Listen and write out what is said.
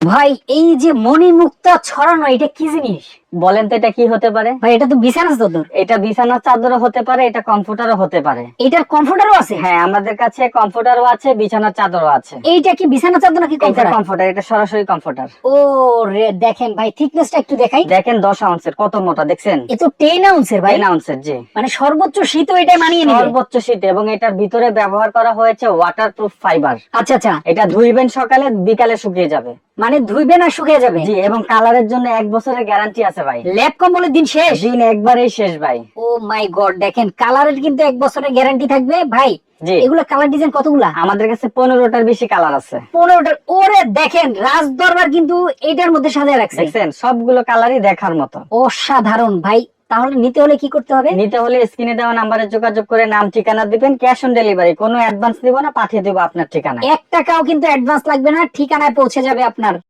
ভাই এই যে মণিমুক্তা ছড়ানো এটা কি জিনিস? বলেন তো এটা কি হতে পারে? ভাই এটা তো বিছানার চাদর। এটা বিছানার চাদরও হতে পারে, এটা কমফোর্টারও হতে পারে। এটার কমফোর্টারও আছে? হ্যাঁ, আমাদের কাছে কমফোর্টারও আছে, বিছানার চাদরও আছে। এইটা কি বিছানার চাদর নাকি এটা কমফোর্টার? কমফোর্টার, এটা সরাসরি কমফোর্টার। ও রে, দেখেন ভাই থিকনেসটা একটু দেখাই। দেখেন 10 আউন্সের, কত মোটা দেখছেন? এ তো 10 আউন্সের ভাই। 10 আউন্সের, জি। মানে সর্বোচ্চ শীতও এটা মানিয়ে নেবে। সর্বোচ্চ শীত, এবং এটার ভিতরে ব্যবহার করা হয়েছে ওয়াটারপ্রুফ ফাইবার। আচ্ছা আচ্ছা। এটা ধুইবেন সকালে, বিকালে শুকিয়ে যাবে। মানে ধুইবেন আর শুকিয়ে যাবে? জি, এবং কালারের জন্য 1 বছরের গ্যারান্টি আছে ভাই। ল্যাব কম্বলের দিন শেষ? দিন একবারেই শেষ ভাই। ও মাই গড, দেখেন কালারের কিন্তু 1 বছরের গ্যারান্টি থাকবে ভাই। জি। এগুলা কালার ডিজাইন কতগুলা? আমাদের কাছে 15টার বেশি কালার আছে। 15টার? ওরে দেখেন রাজ দরবার কিন্তু এটার মধ্যে সাজিয়ে রাখছে। দেখছেন, সবগুলো কালারই দেখার মতো। অসাধারণ ভাই। তাহলে নিতে হলে কি করতে হবে? নিতে হলে স্ক্রিনে দেওয়া নাম্বারে যোগাযোগ করে নাম ঠিকানা দিবেন, ক্যাশ অন ডেলিভারি, কোনো অ্যাডভান্স নিব না, পাঠিয়ে দেবো আপনার ঠিকানায়। 1 টাকাও কিন্তু অ্যাডভান্স লাগবে না, ঠিকানায় পৌঁছে যাবে আপনার।